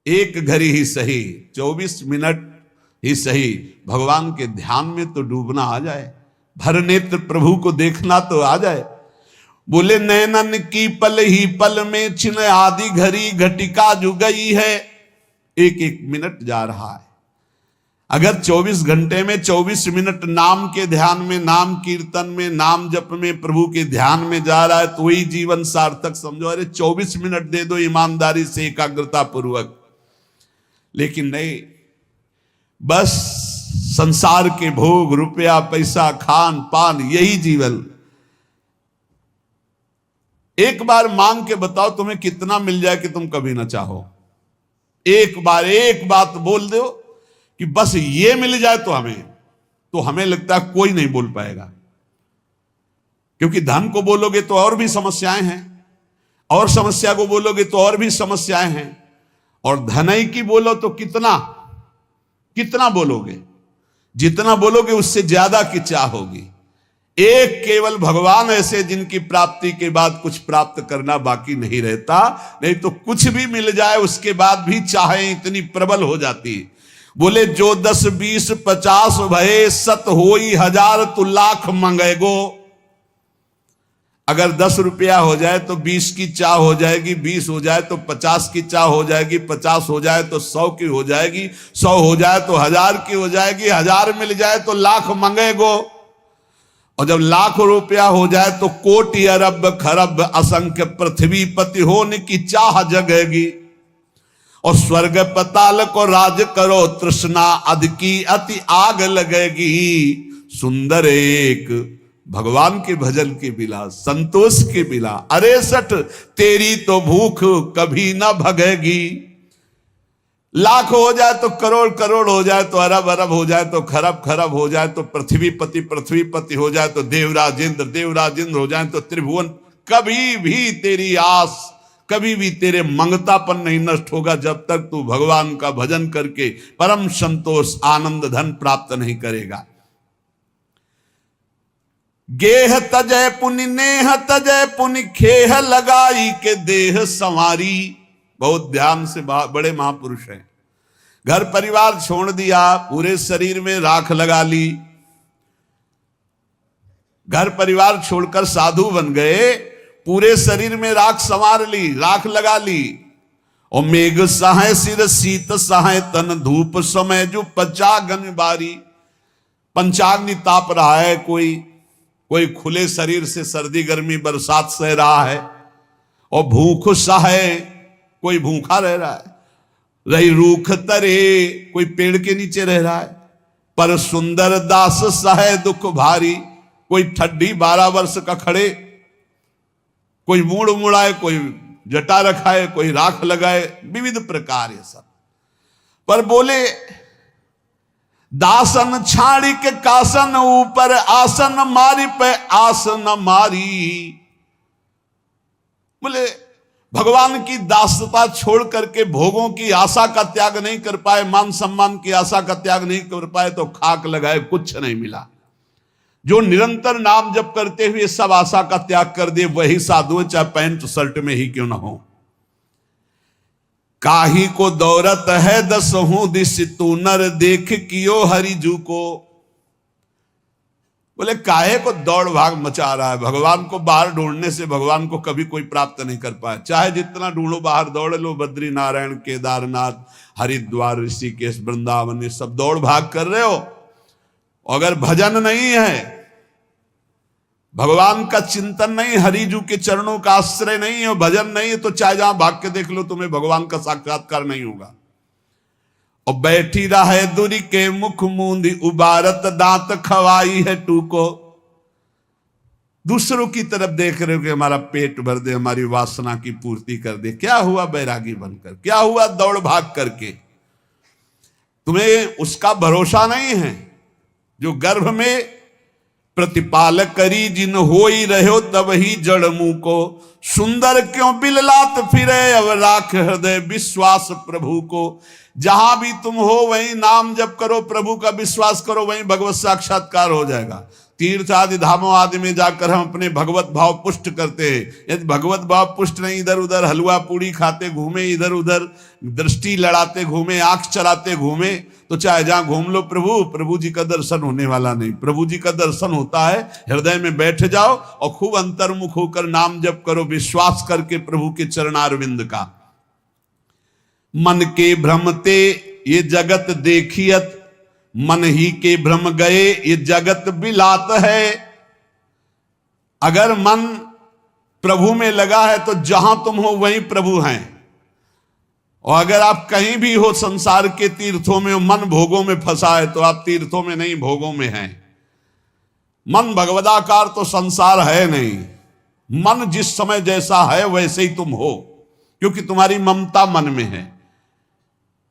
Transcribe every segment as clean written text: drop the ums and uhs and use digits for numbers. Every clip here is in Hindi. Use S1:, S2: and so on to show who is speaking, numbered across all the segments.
S1: एक घड़ी ही सही, 24 मिनट ही सही, भगवान के ध्यान में तो डूबना आ जाए, भर नेत्र प्रभु को देखना तो आ जाए। बोले नैनन की पल ही पल में छिन आदि घड़ी घटिका जो गई है। एक एक मिनट जा रहा है। अगर 24 घंटे में 24 मिनट नाम के ध्यान में, नाम कीर्तन में, नाम जप में, प्रभु के ध्यान में जा रहा है तो वही जीवन सार्थक समझो। अरे 24 मिनट दे दो ईमानदारी से, एकाग्रता पूर्वक। लेकिन नहीं, बस संसार के भोग, रुपया पैसा, खान पान, यही जीवन। एक बार मांग के बताओ तुम्हें कितना मिल जाए कि तुम कभी ना चाहो। एक बार एक बात बोल दो कि बस ये मिल जाए तो हमें लगता है कोई नहीं बोल पाएगा। क्योंकि धन को बोलोगे तो और भी समस्याएं हैं, और समस्या को बोलोगे तो और भी समस्याएं हैं, और धनई की बोलो तो कितना कितना बोलोगे, जितना बोलोगे उससे ज्यादा की चाह होगी। एक केवल भगवान ऐसे जिनकी प्राप्ति के बाद कुछ प्राप्त करना बाकी नहीं रहता। नहीं तो कुछ भी मिल जाए उसके बाद भी चाहे इतनी प्रबल हो जाती। बोले जो 10 20 50 भये सत होई हजार तु लाख मंगेगो। अगर 10 रुपया हो जाए तो 20 की चाह हो जाएगी, 20 हो जाए तो 50 की चाह हो जाएगी, 50 हो जाए तो 100 की हो जाएगी, 100 हो जाए तो 1000 की हो जाएगी, 1000 मिल जाए तो लाख मंगेगो। और जब लाख रुपया हो जाए तो कोटि अरब खरब असंख्य पृथ्वी पति होने की चाह जगेगी। और स्वर्ग पताल को राज करो तृष्णा अध की अति आग लगेगी। सुंदर एक भगवान के भजन के बिला, संतोष के बिला, अरे सठ तेरी तो भूख कभी ना भगेगी। लाख हो जाए तो करोड़ करोड़ हो जाए तो अरब अरब हो जाए तो खरब खरब हो जाए तो पृथ्वी पति हो जाए तो देवराज इंद्र हो जाए तो त्रिभुवन, कभी भी तेरी आस, कभी भी तेरे मंगतापन नहीं नष्ट होगा जब तक तू भगवान का भजन करके परम संतोष आनंद धन प्राप्त नहीं करेगा। गेह तजय पुनि नेह तजय पुनि खेह लगाई के देह संवारी। बहुत ध्यान से, बड़े महापुरुष हैं। घर परिवार छोड़ दिया, पूरे शरीर में राख लगा ली, घर परिवार छोड़कर साधु बन गए, पूरे शरीर में राख संवार ली, राख लगा ली। और मेघ सहाय सिर शीत सहाय तन धूप समय जो पचागन बारी। पंचाग्नि ताप रहा है, कोई खुले शरीर से सर्दी गर्मी बरसात सह रहा है, और भूख सहाय कोई भूखा रह रहा है, रही रूख तरे कोई पेड़ के नीचे रह रहा है। पर सुंदर दास सहाय दुख भारी, कोई ठड्डी 12 वर्ष का खड़े, कोई मूड़ मुड़ाए, कोई जटा रखाए, कोई राख लगाए, विविध प्रकार ये सब। पर बोले दासन छाड़ी के कासन ऊपर आसन मारी पे आसन मारी। बोले भगवान की दासता छोड़ करके भोगों की आशा का त्याग नहीं कर पाए, मान सम्मान की आशा का त्याग नहीं कर पाए तो खाक लगाए, कुछ नहीं मिला। जो निरंतर नाम जप करते हुए सब आशा का त्याग कर दे वही साधु, चाहे पैंट शर्ट में ही क्यों ना हो। काही को दौरत है दसहूं दिस तू नर देख कियो हरिजू को। बोले काहे को दौड़ भाग मचा रहा है। भगवान को बाहर ढूंढने से भगवान को कभी कोई प्राप्त नहीं कर पाया। चाहे जितना ढूंढो, बाहर दौड़ लो, बद्री नारायण केदारनाथ हरिद्वार ऋषिकेश वृंदावन, ये सब दौड़ भाग कर रहे हो। अगर भजन नहीं है, भगवान का चिंतन नहीं, हरिजू के चरणों का आश्रय नहीं है, भजन नहीं है, तो चाहे जहां भाग के देख लो तुम्हें भगवान का साक्षात्कार नहीं होगा। और बैठी रहे दूरी के मुख मूंदी उबारत दांत खवाई है टूको। दूसरों की तरफ देख रहे हो कि हमारा पेट भर दे, हमारी वासना की पूर्ति कर दे। क्या हुआ बैरागी बनकर, क्या हुआ दौड़ भाग करके? तुम्हें उसका भरोसा नहीं है जो गर्भ में प्रतिपाल करी जिन होई रहो तब ही जड़ मुंह को। सुंदर क्यों बिललात फिरे अब राख हृदय विश्वास प्रभु को। जहां भी तुम हो वहीं नाम जप करो, प्रभु का विश्वास करो, वहीं भगवत साक्षात्कार हो जाएगा। तीर्थ आदि धामों आदि में जाकर हम अपने भगवत भाव पुष्ट करते हैं। यदि भगवत भाव पुष्ट नहीं, इधर उधर हलवा पूड़ी खाते घूमे, इधर उधर दृष्टि लड़ाते घूमे, आंख चलाते घूमे, तो चाहे जहां घूम लो प्रभु जी का दर्शन होने वाला नहीं। प्रभु जी का दर्शन होता है हृदय में बैठ जाओ और खूब अंतर्मुख होकर नाम जप करो, विश्वास करके प्रभु के चरणारविंद का। मन के भ्रमते ये जगत देखियत, मन ही के भ्रम गए ये जगत बिलात है। अगर मन प्रभु में लगा है तो जहां तुम हो वहीं प्रभु हैं। और अगर आप कहीं भी हो संसार के तीर्थों में, मन भोगों में फंसा है तो आप तीर्थों में नहीं, भोगों में हैं। मन भगवदाकार तो संसार है नहीं। मन जिस समय जैसा है वैसे ही तुम हो, क्योंकि तुम्हारी ममता मन में है।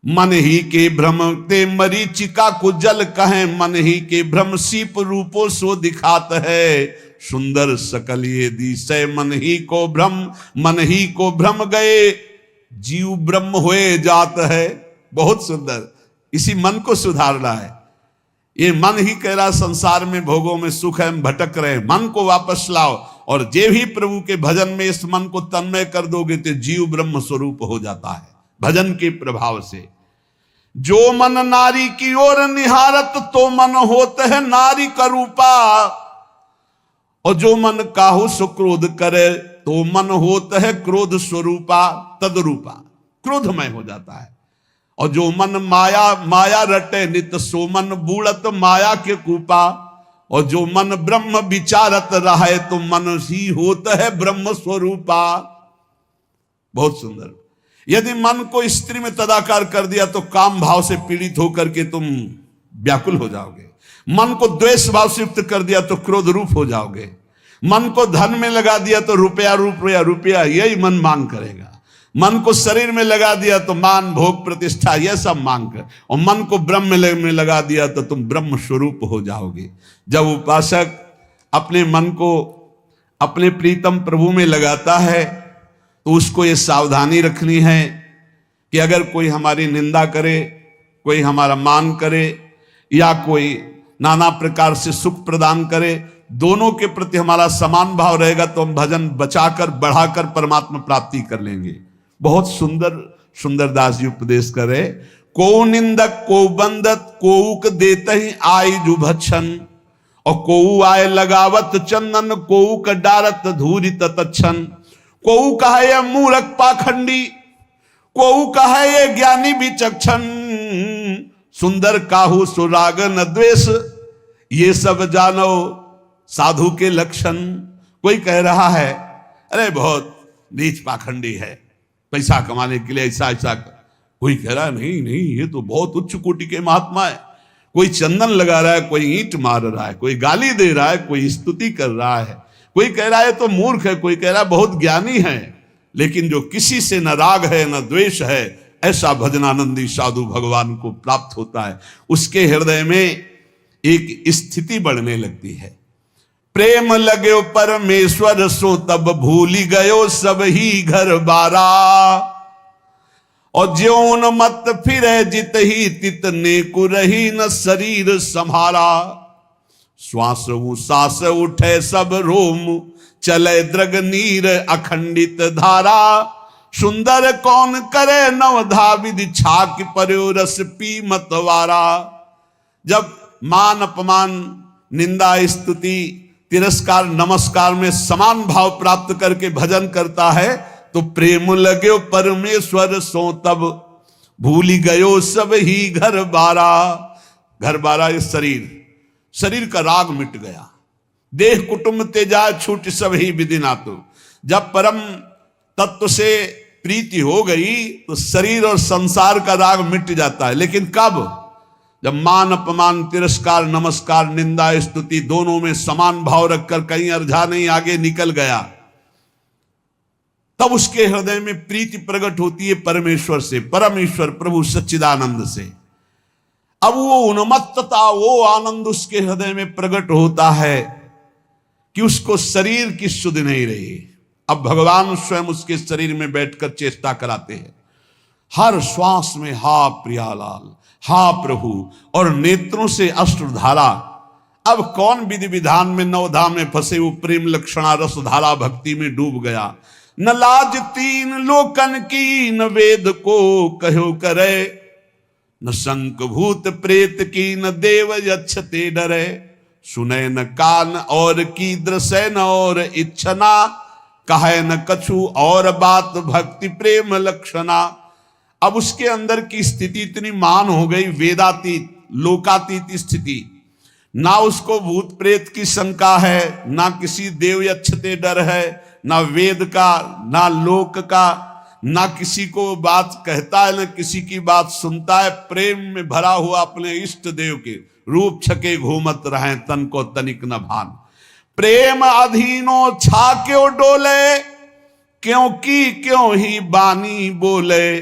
S1: मन ही के भ्रम ते मरीचिका को जल कहें, मन ही के भ्रम सीप रूपो सो दिखात है। सुंदर सकल ये दिशय मन ही को भ्रम, मन ही को भ्रम गए जीव ब्रह्म हुए जात है। बहुत सुंदर, इसी मन को सुधारना है। ये मन ही कह रहा संसार में भोगों में सुख है, हम भटक रहे, मन को वापस लाओ। और जे भी प्रभु के भजन में इस मन को तन्मय कर दोगे तो जीव ब्रह्म स्वरूप हो जाता है भजन के प्रभाव से। जो मन नारी की ओर निहारत तो मन होता है नारी का रूपा, और जो मन काहू सुक्रोध करे तो मन होता है क्रोध स्वरूपा तदरूपा, क्रोधमय हो जाता है। और जो मन माया रटे नित सो मन बूढ़त माया के कूपा, और जो मन ब्रह्म विचारत रहे तो मन ही होता है ब्रह्म स्वरूपा। बहुत सुंदर। यदि मन को स्त्री में तदाकार कर दिया तो काम भाव से पीड़ित होकर के तुम व्याकुल हो जाओगे। मन को द्वेष भाव से युक्त कर दिया तो क्रोध रूप हो जाओगे। मन को धन में लगा दिया तो रुपया यही मन मांग करेगा। मन को शरीर में लगा दिया तो मान भोग प्रतिष्ठा यह सब मांग कर, और मन को ब्रह्म में लगा दिया तो तुम ब्रह्म स्वरूप हो जाओगे। जब उपासक अपने मन को अपने प्रीतम प्रभु में लगाता है तो उसको ये सावधानी रखनी है कि अगर कोई हमारी निंदा करे, कोई हमारा मान करे, या कोई नाना प्रकार से सुख प्रदान करे, दोनों के प्रति हमारा समान भाव रहेगा तो हम भजन बचाकर बढ़ाकर परमात्मा प्राप्ति कर लेंगे। बहुत सुंदर सुंदर दास जी उपदेश करे। को निंदक को बंदत कोउक देते ही आई जुभच्छन, और कोऊ आए लगावत चंदन कोउक डारत धूरी तत्छन। कोऊ कहा ये मूर्ख पाखंडी, कोऊ कहा ये ज्ञानी विचक्षण, सुंदर काहू सुराग न द्वेष ये सब जानो साधु के लक्षण। कोई कह रहा है अरे बहुत नीच पाखंडी है, पैसा कमाने के लिए ऐसा ऐसा। कोई कह रहा है नहीं नहीं ये तो बहुत उच्च कोटि के महात्मा है। कोई चंदन लगा रहा है, कोई ईंट मार रहा है, कोई गाली दे रहा है, कोई स्तुति कर रहा है, कोई कह रहा है तो मूर्ख है, कोई कह रहा है बहुत ज्ञानी है। लेकिन जो किसी से न राग है न द्वेष है, ऐसा भजनानंदी साधु भगवान को प्राप्त होता है। उसके हृदय में एक स्थिति बढ़ने लगती है। प्रेम लगे परमेश्वर सो तब भूली गयो सब ही घर बारा, और ज्योन मत फिरे जित ही तित नेकु रही न शरीर संभारा। श्वास सांस उठे सब रोम चले द्रग नीर अखंडित धारा। सुंदर कौन करे नवधा विधि छाक पर्यो रस पी मतवारा। जब मान अपमान निंदा स्तुति तिरस्कार नमस्कार में समान भाव प्राप्त करके भजन करता है तो प्रेम लगे परमेश्वर सो तब भूली गयो सब ही घर बारा। घर बारा ये शरीर का राग मिट गया। देह कुटुंब तेजा छूट सब ही विधि नातु। जब परम तत्व से प्रीति हो गई तो शरीर और संसार का राग मिट जाता है। लेकिन कब? जब मान अपमान तिरस्कार नमस्कार निंदा स्तुति दोनों में समान भाव रखकर कहीं अर्झा नहीं आगे निकल गया, तब उसके हृदय में प्रीति प्रकट होती है परमेश्वर से, परमेश्वर प्रभु सच्चिदानंद से। अब वो उन्मत्तता वो आनंद उसके हृदय में प्रकट होता है कि उसको शरीर की सुध नहीं रही। अब भगवान स्वयं उसके शरीर में बैठकर चेष्टा कराते हैं। हर श्वास में हा प्रियालाल हा प्रभु, और नेत्रों से अश्रुधारा अब कौन विधि विधान में नवधाम में फंसे वो प्रेम लक्षणा रस धारा भक्ति में डूब गया। न लाज तीन लोकन की न वेद को कहो करे, न शंक भूत प्रेत की न देव यक्षते डरे। सुने न कान और की दृश्य न और इच्छना, कहे न कछु और बात भक्ति प्रेम लक्षणा। अब उसके अंदर की स्थिति इतनी मान हो गई, वेदातीत लोकातीत स्थिति। ना उसको भूत प्रेत की शंका है, ना किसी देव यक्षते डर है, ना वेद का ना लोक का, ना किसी को बात कहता है ना किसी की बात सुनता है। प्रेम में भरा हुआ अपने इष्ट देव के रूप छके घूमत रहे, तन को तनिक न भान। प्रेम अधीनो छा क्यों डोले, क्योंकि क्यों ही बानी बोले।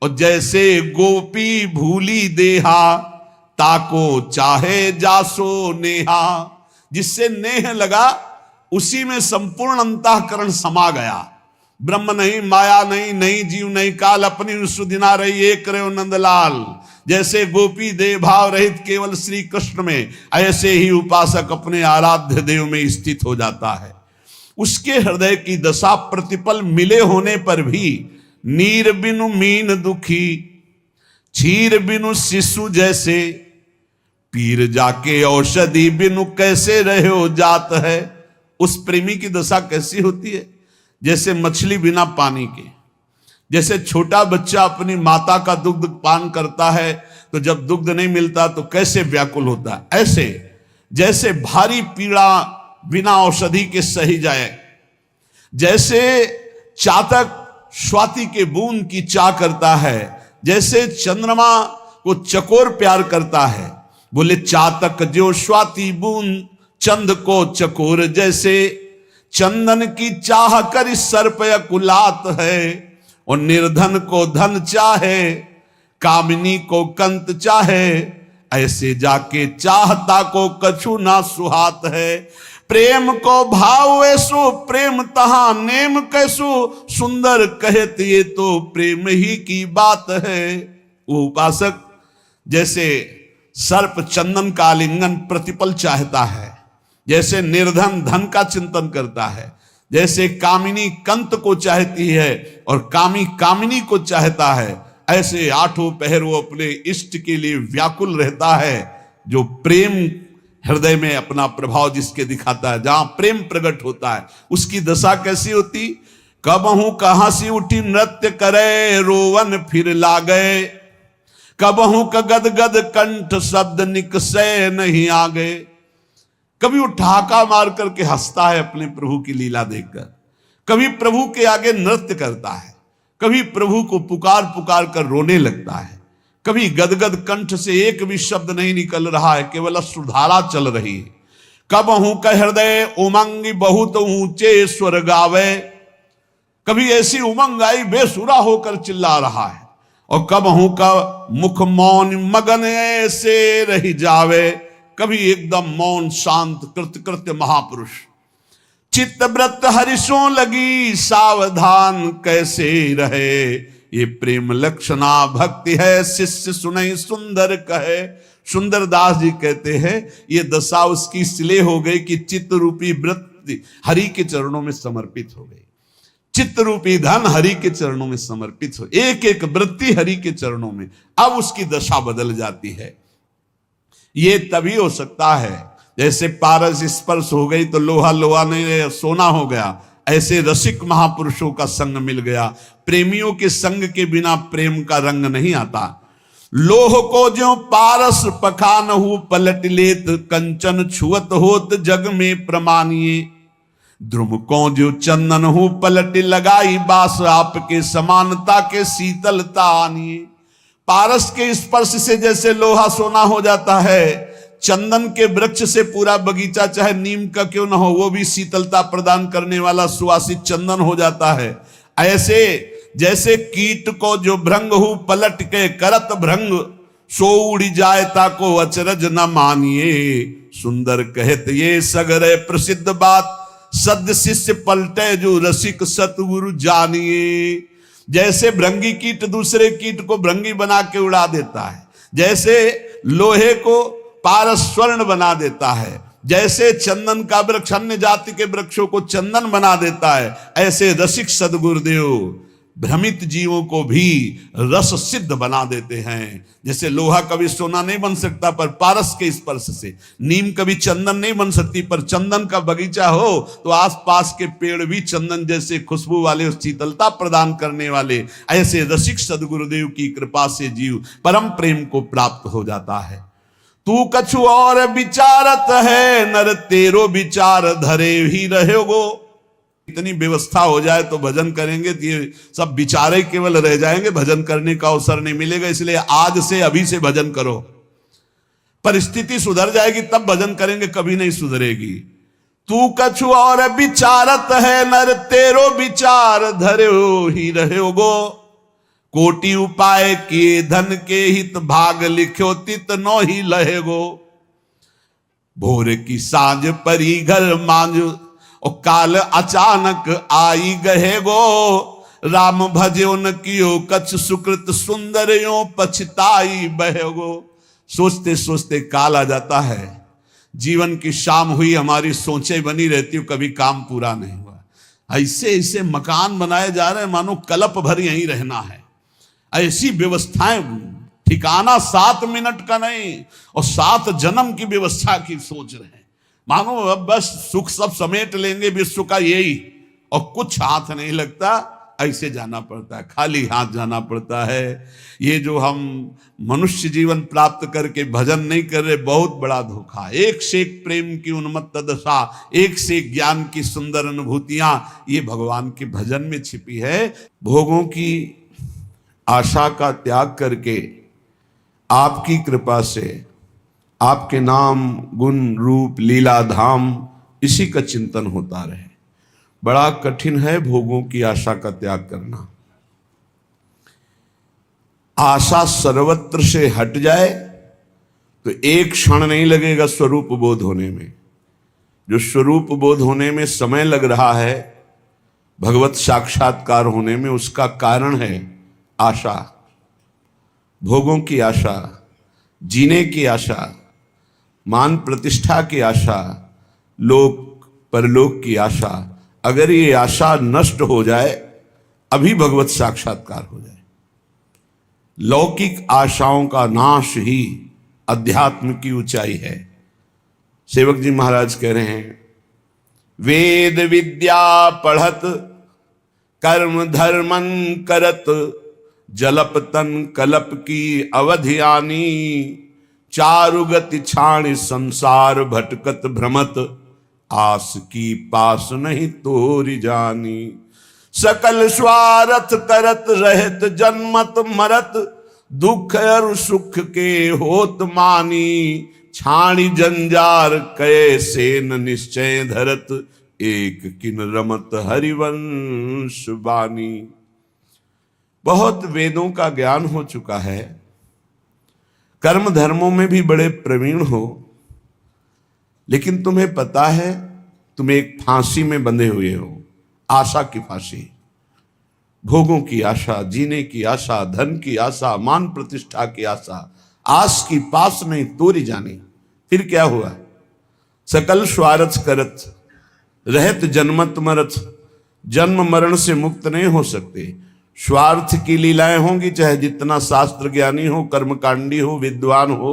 S1: और जैसे गोपी भूली देहा, ताको चाहे जासो नेहा। जिससे नेह लगा उसी में संपूर्ण अंतःकरण समा गया। ब्रह्म नहीं, माया नहीं, नहीं जीव नहीं काल, अपनी सुदिना रही एक रहो नंदलाल। जैसे गोपी देह भाव रहित केवल श्री कृष्ण में, ऐसे ही उपासक अपने आराध्य देव में स्थित हो जाता है। उसके हृदय की दशा प्रतिपल मिले होने पर भी नीर बिनु मीन दुखी, क्षीर बिनु शिशु जैसे, पीर जाके औषधि बिनु कैसे रहे हो जात है। उस प्रेमी की दशा कैसी होती है? जैसे मछली बिना पानी के, जैसे छोटा बच्चा अपनी माता का दुग्ध पान करता है तो जब दुग्ध नहीं मिलता तो कैसे व्याकुल होता है, ऐसे जैसे भारी पीड़ा बिना औषधि के सही जाए। जैसे चातक स्वाति के बूंद की चाह करता है, जैसे चंद्रमा को चकोर प्यार करता है। बोले चातक जो स्वाति बूंद चंद को चकोर जैसे, चंदन की चाह कर सर्प अकुलात है। और निर्धन को धन चाहे, कामिनी को कंत चाहे, ऐसे जाके चाहता को कछु ना सुहात है। प्रेम को भाव ऐसो प्रेम तहा नेम कैसो, सुंदर कहत ये तो प्रेम ही की बात है। वो उपासक जैसे सर्प चंदन का आलिंगन प्रतिपल चाहता है, जैसे निर्धन धन का चिंतन करता है, जैसे कामिनी कंत को चाहती है और कामी कामिनी को चाहता है, ऐसे आठों पहर वो अपने इष्ट के लिए व्याकुल रहता है। जो प्रेम हृदय में अपना प्रभाव जिसके दिखाता है, जहां प्रेम प्रकट होता है, उसकी दशा कैसी होती? कबहू कहां सी उठी नृत्य करे, रोवन फिर लागे। कबहू का गद गद कंठ शब्द निकसे नहीं आ गए। कभी वो ठहाका मार करके हंसता है अपने प्रभु की लीला देखकर, कभी प्रभु के आगे नृत्य करता है, कभी प्रभु को पुकार पुकार कर रोने लगता है, कभी गदगद कंठ से एक भी शब्द नहीं निकल रहा है, केवल अश्रुधारा चल रही है। कबहू का हृदय उमंग बहुत ऊंचे स्वर गावे। कभी ऐसी उमंग आई बेसुरा होकर चिल्ला रहा है। और कबहू का मुख मौन मगन ऐसे रही जावे। कभी एकदम मौन शांत कृत्य महापुरुष। चित्त व्रत हरिशों लगी सावधान कैसे रहे। ये प्रेम लक्षणा भक्ति है शिष्य सुनई सुंदर कहे। सुंदर दास जी कहते हैं ये दशा उसकी इसलिए हो गई कि चित्त रूपी वृत्ति हरि के चरणों में समर्पित हो गई। चित्त रूपी धन हरि के चरणों में समर्पित हो, एक एक वृत्ति हरि के चरणों में, अब उसकी दशा बदल जाती है। ये तभी हो सकता है जैसे पारस स्पर्श हो गई तो लोहा लोहा नहीं सोना हो गया, ऐसे रसिक महापुरुषों का संग मिल गया। प्रेमियों के संग के बिना प्रेम का रंग नहीं आता। लोह को जो पारस पखान हो पलट लेत, कंचन छुअत होत जग में प्रमानिए। ध्रुव को जो चंदन हो पलट लगाई बास, आपके समानता के शीतलता आनिए। पारस के स्पर्श से जैसे लोहा सोना हो जाता है, चंदन के वृक्ष से पूरा बगीचा चाहे नीम का क्यों न हो वो भी शीतलता प्रदान करने वाला सुवासित चंदन हो जाता है। ऐसे जैसे कीट को जो भृंग हो पलट के करत भृंग, सो उड़ जाए ताको अचरज न मानिए। सुंदर कहत ये सगरे प्रसिद्ध बात, सद शिष्य पलटे जो रसिक सतगुरु जानिए। जैसे भृंगी कीट दूसरे कीट को भृंगी बना के उड़ा देता है, जैसे लोहे को पारस स्वर्ण बना देता है। जैसे चंदन का वृक्ष अन्य जाति के वृक्षों को चंदन बना देता है, ऐसे रसिक सदगुरुदेव भ्रमित जीवों को भी रस सिद्ध बना देते हैं। जैसे लोहा कभी सोना नहीं बन सकता पर पारस के स्पर्श से, नीम कभी चंदन नहीं बन सकती पर चंदन का बगीचा हो तो आसपास के पेड़ भी चंदन जैसे खुशबू वाले और शीतलता प्रदान करने वाले, ऐसे रसिक सदगुरुदेव की कृपा से जीव परम प्रेम को प्राप्त हो जाता है। तू कछु और विचारत है, नर तेरो विचार धरे ही रहोगो। इतनी व्यवस्था हो जाए तो भजन करेंगे तो ये सब विचारे केवल रह जाएंगे, भजन करने का अवसर नहीं मिलेगा। इसलिए आज से अभी से भजन करो, परिस्थिति सुधर जाएगी तब भजन करेंगे, कभी नहीं सुधरेगी। तू कछु और विचारत है, नर तेरो विचार धरे ही रहोगो। कोटि उपाय किए धन के हित, भाग लिख्यो तित नो ही लहेगो। भोर की सांझ परी घर मांझ, और काल अचानक आई गहे गो। राम भजो न कियो कछ सुकृत, सुंदर यो पछताई बहे गो। सोचते सोचते काल आ जाता है, जीवन की शाम हुई, हमारी सोचें बनी रहती हो, कभी काम पूरा नहीं हुआ। ऐसे ऐसे मकान बनाए जा रहे हैं मानो कल्प भर यहीं रहना है। ऐसी व्यवस्थाएं, ठिकाना 7 मिनट का नहीं और 7 जन्म की व्यवस्था की सोच रहे हैं। मानो अब बस सुख सब समेट लेंगे विश्व का यही, और कुछ हाथ नहीं लगता, ऐसे जाना पड़ता है, खाली हाथ जाना पड़ता है। ये जो हम मनुष्य जीवन प्राप्त करके भजन नहीं कर रहे, बहुत बड़ा धोखा। एक से एक प्रेम की उन्मत्त दशा, एक से एक ज्ञान की सुंदर अनुभूतियां, ये भगवान के भजन में छिपी है। भोगों की आशा का त्याग करके आपकी कृपा से आपके नाम गुण रूप लीला धाम इसी का चिंतन होता रहे। बड़ा कठिन है भोगों की आशा का त्याग करना। आशा सर्वत्र से हट जाए तो एक क्षण नहीं लगेगा स्वरूप बोध होने में। जो स्वरूप बोध होने में समय लग रहा है, भगवत साक्षात्कार होने में, उसका कारण है आशा। भोगों की आशा, जीने की आशा, मान प्रतिष्ठा की आशा, लोक परलोक की आशा, अगर ये आशा नष्ट हो जाए अभी भगवत साक्षात्कार हो जाए। लौकिक आशाओं का नाश ही अध्यात्म की ऊंचाई है। सेवक जी महाराज कह रहे हैं, वेद विद्या पढ़त कर्म धर्मन करत, जलप तन कलप की अवधि आनी। चारुगति छाणी संसार भटकत भ्रमत, आस की पास नहीं तोरी जानी। सकल स्वार्थ करत रहत जन्मत मरत, दुख और सुख के होत मानी। छाणी जंजार कैसे न निश्चय धरत, एक किन रमत हरिवंश बानी। बहुत वेदों का ज्ञान हो चुका है, कर्म धर्मों में भी बड़े प्रवीण हो, लेकिन तुम्हें पता है तुम एक फांसी में बंधे हुए हो, आशा की फांसी। भोगों की आशा, जीने की आशा, धन की आशा, मान प्रतिष्ठा की आशा, आस की पास नहीं तोरी जानी। फिर क्या हुआ? सकल स्वार्थ करत रहत जन्मत मरत, जन्म मरण से मुक्त नहीं हो सकते। स्वार्थ की लीलाएं होंगी, चाहे जितना शास्त्र ज्ञानी हो, कर्मकांडी हो, विद्वान हो।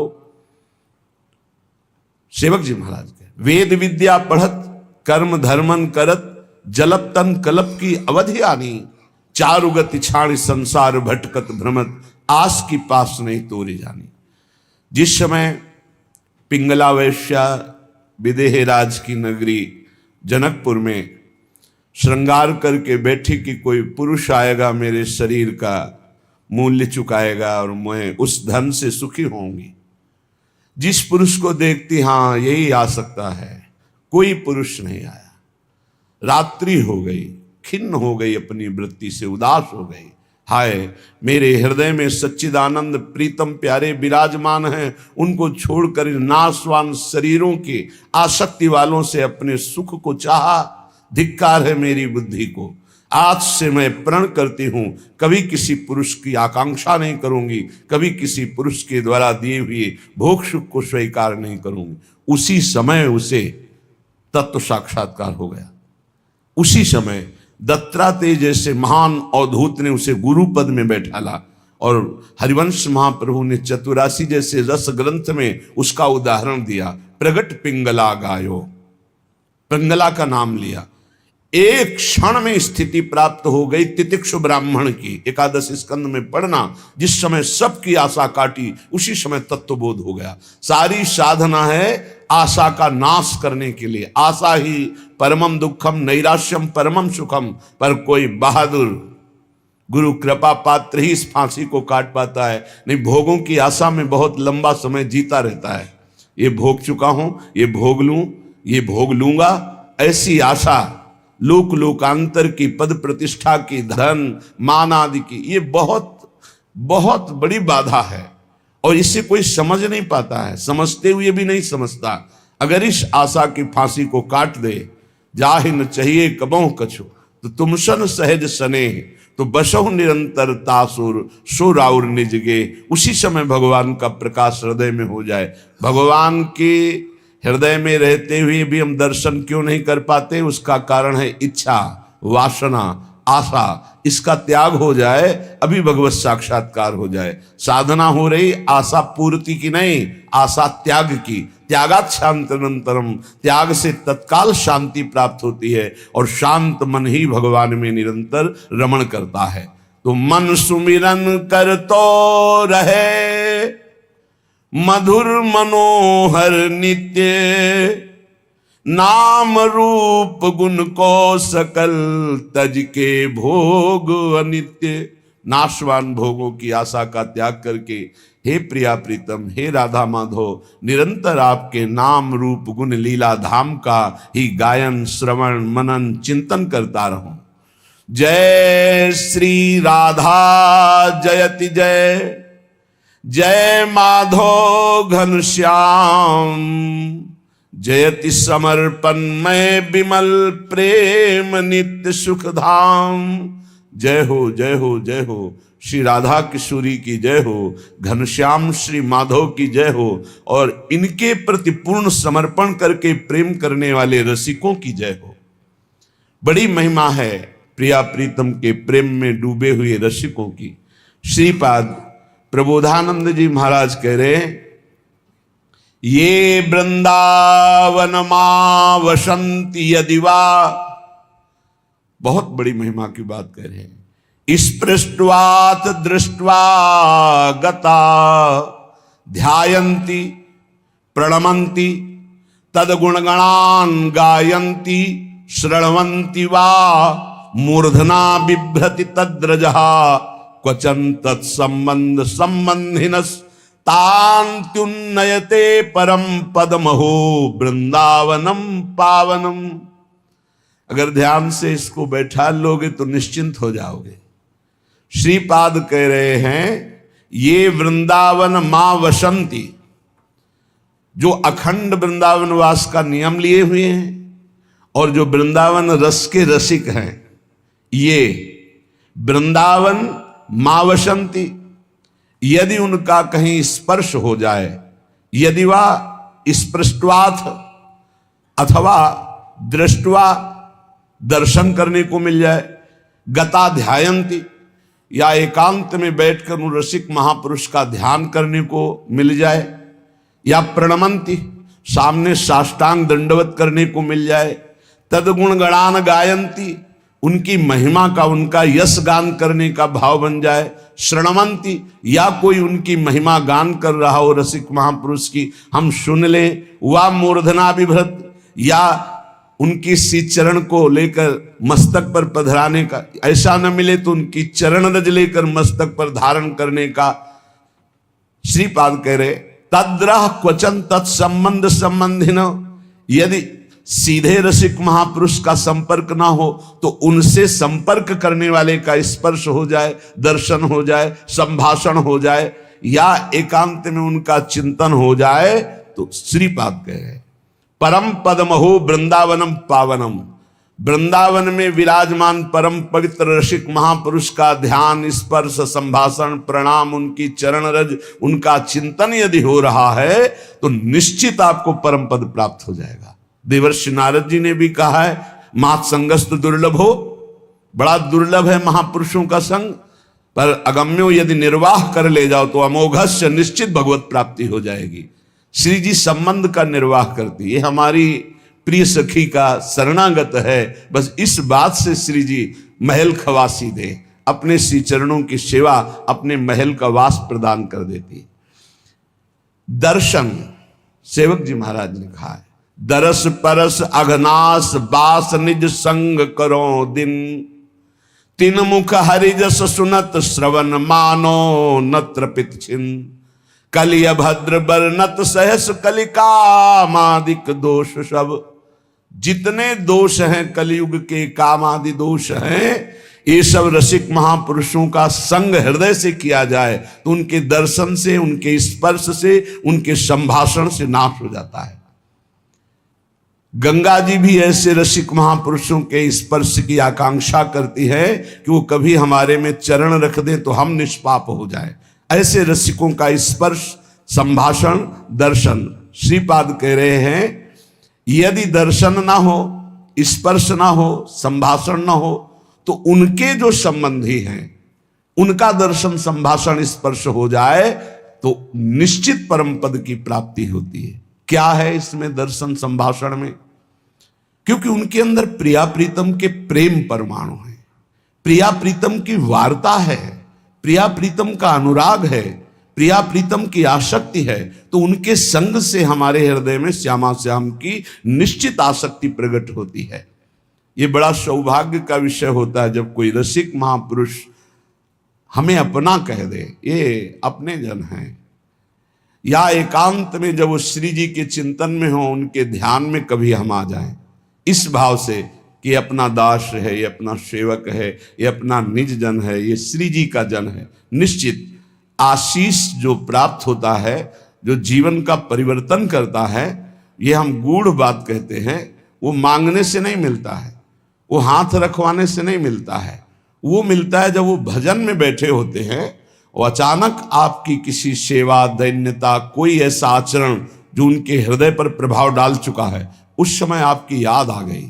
S1: सेवक जी महाराज के वेद विद्या पढ़त कर्म धर्मन करत, जलप तन कलप की अवधि आनी। चारु गति छाणी संसार भटकत भ्रमत, आस की पास नहीं तोरी जानी। जिस समय पिंगला वैश्या विदेह राज की नगरी जनकपुर में श्रृंगार करके बैठी कि कोई पुरुष आएगा, मेरे शरीर का मूल्य चुकाएगा और मैं उस धन से सुखी होंगी। जिस पुरुष को देखती, हाँ यही आ सकता है, कोई पुरुष नहीं आया। रात्रि हो गई, खिन्न हो गई, अपनी वृत्ति से उदास हो गई। हाय, मेरे हृदय में सच्चिदानंद प्रीतम प्यारे विराजमान हैं, उनको छोड़कर नाशवान शरीरों के आसक्ति वालों से अपने सुख को चाहा। धिक्कार है मेरी बुद्धि को। आज से मैं प्रण करती हूं, कभी किसी पुरुष की आकांक्षा नहीं करूंगी, कभी किसी पुरुष के द्वारा दिए हुए भोग सुख को स्वीकार नहीं करूंगी। उसी समय उसे तत्व साक्षात्कार हो गया। उसी समय दत्तात्रेय जैसे महान अवधूत ने उसे गुरु पद में बैठाला और हरिवंश महाप्रभु ने चतुरासी जैसे रस ग्रंथ में उसका उदाहरण दिया। प्रगट पिंगला गायो, पिंगला का नाम लिया। एक क्षण में स्थिति प्राप्त हो गई तितिक्षु ब्राह्मण की। एकादश स्कंद में पढ़ना, जिस समय सबकी आशा काटी उसी समय तत्वबोध हो गया। सारी साधना है आशा का नाश करने के लिए। आशा ही परमम दुखम नैराश्यम परमम सुखम। पर कोई बहादुर गुरु कृपा पात्र ही इस फांसी को काट पाता है, नहीं भोगों की आशा में बहुत लंबा समय जीता रहता है। ये भोग चुका हूं, ये भोग लूं, ये भोग लूंगा, ऐसी आशा लोक लोकांतर की, पद प्रतिष्ठा की, धन मान आदि की, ये बहुत बहुत बड़ी बाधा है और इसे कोई समझ नहीं पाता है, समझते हुए भी नहीं समझता। अगर इस आशा की फांसी को काट दे, जाहि न चाहिए कबहु कछु, तो तुम सन सहज सने, तो बसहु निरंतर तासुर सो राउर निज गे। उसी समय भगवान का प्रकाश हृदय में हो जाए। भगवान के हृदय में रहते हुए भी हम दर्शन क्यों नहीं कर पाते? उसका कारण है इच्छा, वासना, आशा। इसका त्याग हो जाए, अभी भगवत साक्षात्कार हो जाए। साधना हो रही आशा पूर्ति की नहीं, आशा त्याग की। त्यागात् शांतिरंतरम, त्याग से तत्काल शांति प्राप्त होती है और शांत मन ही भगवान में निरंतर रमण करता है। तो मन सुमिरन कर तो रहे, मधुर मनोहर नित्य, नाम रूप गुण को सकल तज के भोग अनित्य। नाशवान भोगों की आशा का त्याग करके हे प्रिया प्रीतम, हे राधा माधव, निरंतर आपके नाम रूप गुण लीला धाम का ही गायन श्रवण मनन चिंतन करता रहूं। जय श्री राधा जयति जय, जय माधव घनश्याम, जयति समर्पण में विमल प्रेम नित्य सुख धाम। जय हो जय हो जय हो, श्री राधा किशोरी की जय हो, घनश्याम श्री माधव की जय हो, और इनके प्रति पूर्ण समर्पण करके प्रेम करने वाले रसिकों की जय हो। बड़ी महिमा है प्रिया प्रीतम के प्रेम में डूबे हुए रसिकों की। श्रीपाद प्रबोधानंद जी महाराज कह रहे हैं, ये वृंदावन मां वसंति यदि वा, बहुत बड़ी महिमा की बात कह रहे हैं। स्पृष्ट्वात दृष्ट्वा गता, ध्यायन्ति प्रणमन्ति तद्गुणगणान् गायन्ति, शृण्वन्ति वा मूर्धना बिभ्रति तद्रजः, क्वचन तत्संबंध संबंधिनस् तान्त्युन्नयते परम पदमहो वृंदावनम पावनम। अगर ध्यान से इसको बैठा लोगे तो निश्चिंत हो जाओगे। श्रीपाद कह रहे हैं, ये वृंदावन मां वसंती, जो अखंड वृंदावन वास का नियम लिए हुए हैं और जो वृंदावन रस के रसिक हैं, ये वृंदावन मां वसंती, यदि उनका कहीं स्पर्श हो जाए, यदि वह स्पृष्ट्वाथ अथवा दृष्टवा दर्शन करने को मिल जाए, गता ध्यायन्ति या एकांत में बैठकर उन रसिक महापुरुष का ध्यान करने को मिल जाए, या प्रणमंती सामने साष्टांग दंडवत करने को मिल जाए, तदगुण गणान गायंती उनकी महिमा का उनका यश गान करने का भाव बन जाए, श्रणवंती या कोई उनकी महिमा गान कर रहा हो रसिक महापुरुष की हम सुन लें, वा मूर्धना विभ्रत या उनकी सी चरण को लेकर मस्तक पर पधराने का, ऐसा न मिले तो उनकी चरण रज लेकर मस्तक पर धारण करने का। श्रीपाद कह रहे तद्रह क्वचन तत्संबंध संबंधिन, यदि सीधे रसिक महापुरुष का संपर्क ना हो तो उनसे संपर्क करने वाले का स्पर्श हो जाए, दर्शन हो जाए, संभाषण हो जाए, या एकांत में उनका चिंतन हो जाए, तो श्रीपाद कह रहे परम पदमहो वृंदावनम पावनम, वृंदावन में विराजमान परम पवित्र रसिक महापुरुष का ध्यान, स्पर्श, संभाषण, प्रणाम, उनकी चरण रज, उनका चिंतन यदि हो रहा है तो निश्चित आपको परम पद प्राप्त हो जाएगा। देवर्षि नारद जी ने भी कहा है, मात संगस्त दुर्लभो, बड़ा दुर्लभ है महापुरुषों का संग, पर अगम्यो यदि निर्वाह कर ले जाओ तो अमोघस्य निश्चित भगवत प्राप्ति हो जाएगी। श्री जी संबंध का निर्वाह करती, ये हमारी प्रिय सखी का शरणागत है। बस इस बात से श्री जी महल खवासी दे, अपने श्री चरणों की सेवा, अपने महल का वास प्रदान कर देती। दर्शन, सेवक जी महाराज ने कहा है, दरस परस अघनास बास निज संग करो दिन, तीन मुख हरिजस सुनत श्रवण मानो नत्र पित छिन, कलि अभद्र बरनत सहस कलिकामादिक दोष सब। जितने दोष हैं कलयुग के, काम आदि दोष हैं, ये सब रसिक महापुरुषों का संग हृदय से किया जाए तो उनके दर्शन से, उनके स्पर्श से, उनके संभाषण से नाश हो जाता है। गंगा जी भी ऐसे रसिक महापुरुषों के स्पर्श की आकांक्षा करती है कि वो कभी हमारे में चरण रख दें तो हम निष्पाप हो जाए। ऐसे रसिकों का स्पर्श, संभाषण, दर्शन, श्रीपाद कह रहे हैं यदि दर्शन ना हो, स्पर्श ना हो, संभाषण ना हो तो उनके जो संबंधी हैं उनका दर्शन, संभाषण, स्पर्श हो जाए तो निश्चित परम पद की प्राप्ति होती है। क्या है इसमें दर्शन संभाषण में? क्योंकि उनके अंदर प्रिया प्रीतम के प्रेम परमाणु है, प्रिया प्रीतम की वार्ता है, प्रिया प्रीतम का अनुराग है, प्रिया प्रीतम की आसक्ति है। तो उनके संग से हमारे हृदय में श्यामा श्याम की निश्चित आसक्ति प्रकट होती है। ये बड़ा सौभाग्य का विषय होता है जब कोई रसिक महापुरुष हमें अपना कह दे, ये अपने जन हैं। या एकांत में जब वो श्री जी के चिंतन में हो, उनके ध्यान में कभी हम आ जाएं इस भाव से कि अपना दास है, ये अपना सेवक है, ये अपना निज जन है, ये श्री जी का जन है, निश्चित आशीष जो प्राप्त होता है, जो जीवन का परिवर्तन करता है, ये हम गूढ़ बात कहते हैं, वो मांगने से नहीं मिलता है, वो हाथ रखवाने से नहीं मिलता है। वो मिलता है जब वो भजन में बैठे होते हैं और अचानक आपकी किसी सेवा, दैन्यता, कोई ऐसा आचरण जो उनके हृदय पर प्रभाव डाल चुका है, उस समय आपकी याद आ गई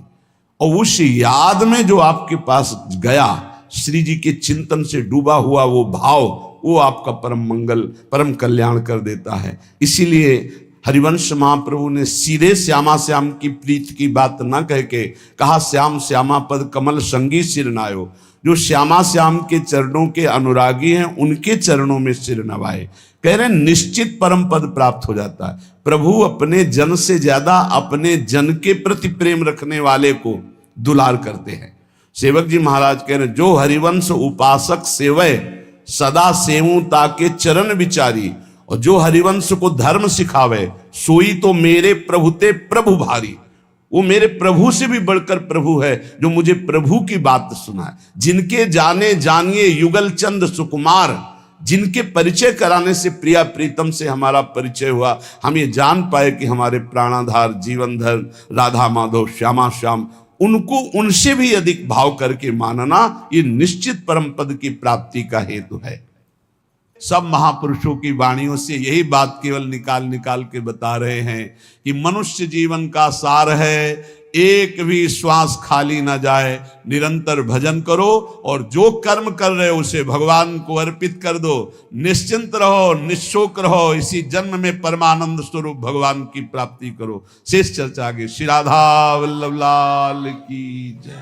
S1: और उस याद में जो आपके पास गया, श्री जी के चिंतन से डूबा हुआ वो भाव, वो आपका परम मंगल, परम कल्याण कर देता है। इसीलिए हरिवंश महाप्रभु ने सीधे श्यामा श्याम की प्रीत की बात न कह के कहा, श्याम श्यामा पद कमल संगी सिर नायो। जो श्यामा श्याम के चरणों के अनुरागी हैं उनके चरणों में सिर नवाए। कह रहे निश्चित परम पद प्राप्त हो जाता है। प्रभु अपने जन से ज्यादा अपने जन के प्रति प्रेम रखने वाले को दुलार करते हैं। सेवक जी महाराज कह रहे, जो हरिवंश उपासक सेवय सदा सेवूं ताके चरण विचारी, और जो हरिवंश को धर्म सिखावे सोई तो मेरे प्रभु ते प्रभु भारी। वो मेरे प्रभु से भी बढ़कर प्रभु है जो मुझे प्रभु की बात सुनाए। जिनके जाने जानिए युगल चंद सुकुमार, जिनके परिचय कराने से प्रिया प्रीतम से हमारा परिचय हुआ, हम ये जान पाए कि हमारे प्राणाधार जीवनधर राधा माधव श्यामा श्याम, उनको उनसे भी अधिक भाव करके मानना ये निश्चित परम पद की प्राप्ति का हेतु है। सब महापुरुषों की वाणियों से यही बात केवल निकाल निकाल के बता रहे हैं कि मनुष्य जीवन का सार है, एक भी श्वास खाली ना जाए, निरंतर भजन करो और जो कर्म कर रहे हो उसे भगवान को अर्पित कर दो। निश्चिंत रहो, निशोक रहो, इसी जन्म में परमानंद स्वरूप भगवान की प्राप्ति करो। शेष चर्चा आगे। श्री राधा वल्लभ लाल की जय।